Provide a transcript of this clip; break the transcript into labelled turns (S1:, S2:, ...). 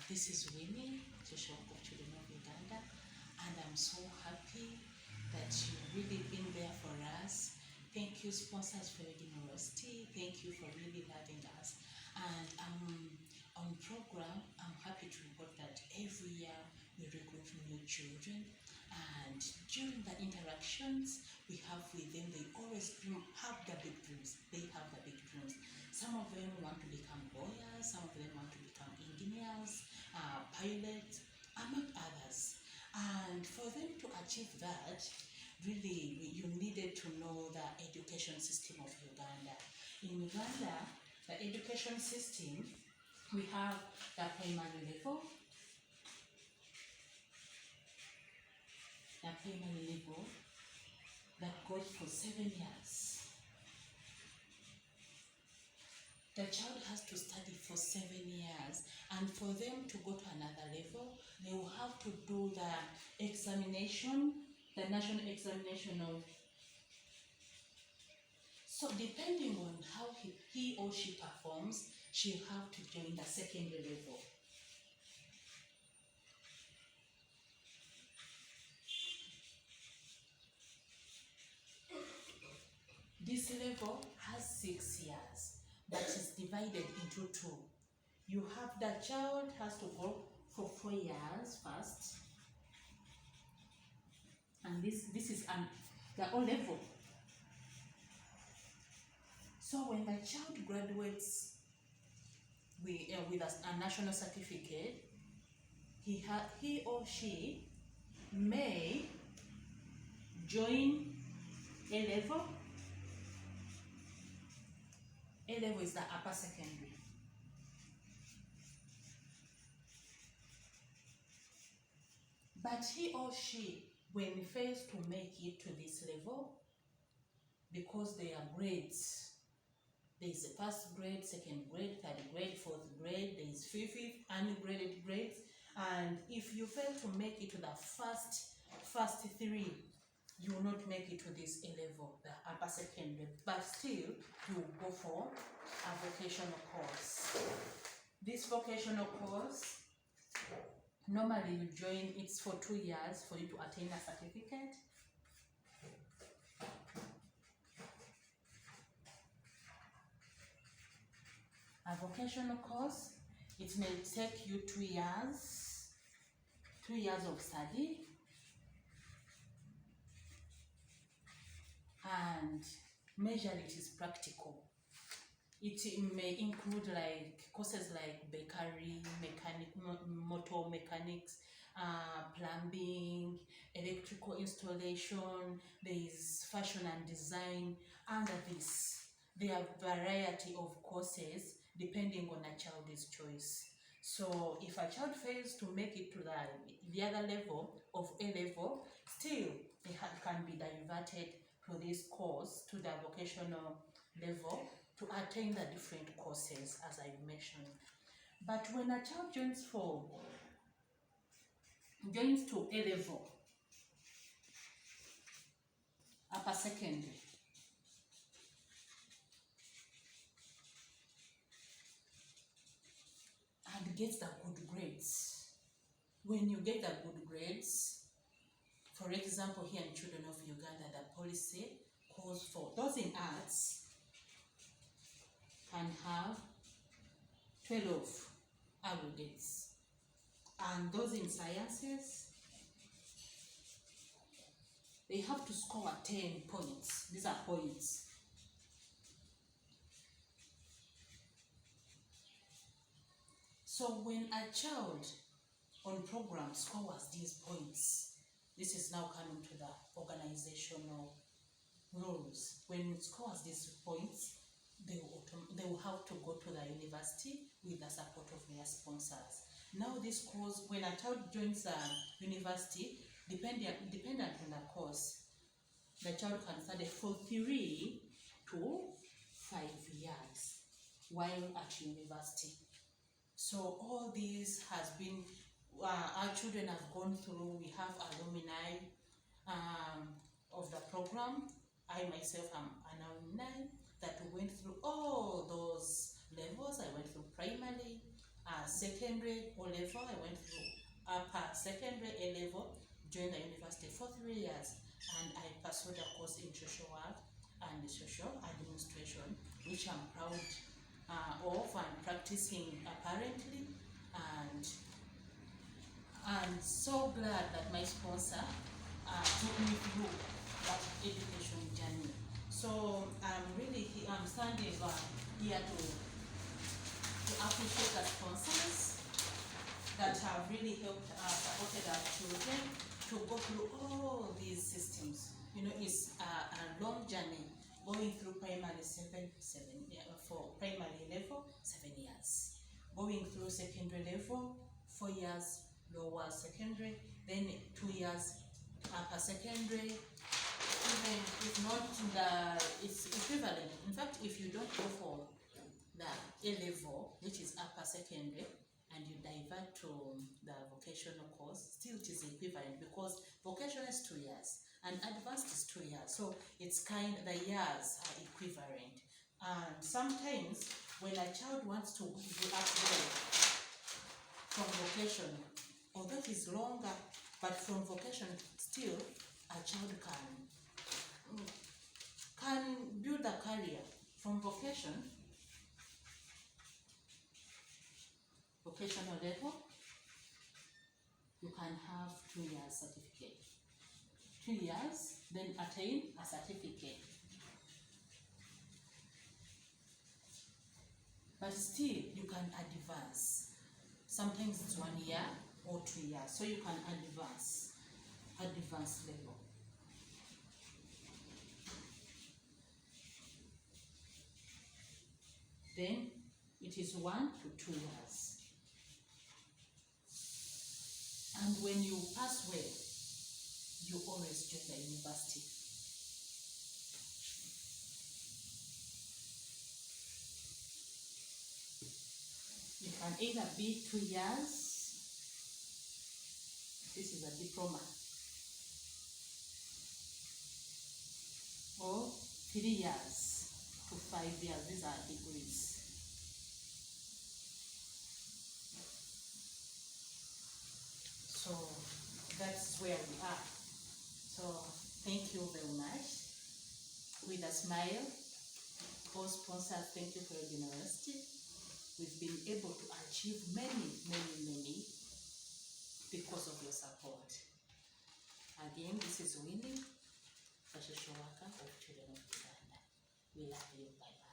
S1: This is Winnie, Social Work of Children of Uganda, and I'm so happy that you've really been there for us. Thank you, sponsors for your generosity. Thank you for really loving us. And on program, I'm happy to report that every year we recruit new children. And during the interactions we have with them, they always have the big dreams. They have the big dreams. Some of them want to become lawyers, some of them want to become engineers, pilots, among others. And for them to achieve that, really, you needed to know the education system of Uganda. In Uganda, the education system, we have the primary level, that goes for 7 years. The child has to study for 7 years, and for them to go to another level, they will have to do the examination, the national examination of. So depending on how he or she performs, she'll have to join the secondary level. This level has 6 years, but is divided into two. You have the child has to go for 4 years first, and this is the O level. So when the child graduates with a national certificate, he or she may join A level. A level is the upper secondary. But he or she, when fails to make it to this level, because they are grades, there is a first grade, second grade, third grade, fourth grade, there is fifth, ungraded grades, and if you fail to make it to the first three, you will not make it to this A level, the upper secondary, but still you will go for a vocational course. This vocational course, normally you join, it's for 2 years for you to attain a certificate. A vocational course, it may take you 2 years, 2 years of study, and majorly it is practical. It may include like courses like bakery, motor mechanics, plumbing, electrical installation, there is fashion and design. Under this, there are variety of courses depending on a child's choice. So if a child fails to make it to the other level of A level, still they can be diverted to this course, to the vocational level, to attain the different courses as I mentioned. But when a child joins to A level, upper secondary, and gets the good grades. When you get the good grades, for example, here in Children of Uganda, the policy calls for those in arts can have 12 aggregates, and those in sciences, they have to score 10 points. These are points. So when a child on program scores these points, this is now coming to the organizational rules. When it scores these points, they will have to go to the university with the support of their sponsors. Now this course, when a child joins a university, dependent on the course, the child can study for 3 to 5 years while at university. So all this has been, our children have gone through. We have alumni of the program. I myself am an alumni that went through all those levels. I went through primary, secondary O level. I went through upper secondary A level, joined the university for 3 years, and I pursued a course in social work and social administration, which I'm proud of and practicing apparently, and I'm so glad that my sponsor took me through that education journey. So I'm standing here to appreciate the sponsors that have really helped supported our children to go through all these systems. You know, it's a long journey going through primary for primary level, 7 years. Going through secondary level, 4 years, lower secondary, then 2 years upper secondary. Even if not it's equivalent. In fact, if you don't go for the A level, which is upper secondary, and you divert to the vocational course, still it is equivalent, because vocational is 2 years and advanced is 2 years. So it's the years are equivalent. And sometimes when a child wants to upgrade from vocational, although it is longer, but from vocation still a child can build a career from vocational level. You can have 2 years certificate, 2 years, then attain a certificate. But still you can advance. Sometimes it's 1 year or 2 years, so you can advance level. Then it is 1 to 2 years. And when you pass well, you always join the university. You can either be 2 years, this is a diploma, or 3 years to 5 years, these are degrees. So that's where we are. So thank you very much. With a smile, all sponsors, thank you for your generosity. We've been able to achieve many because of your support. Again, this is Winnie, a social worker of Children of Uganda. We love you. Bye.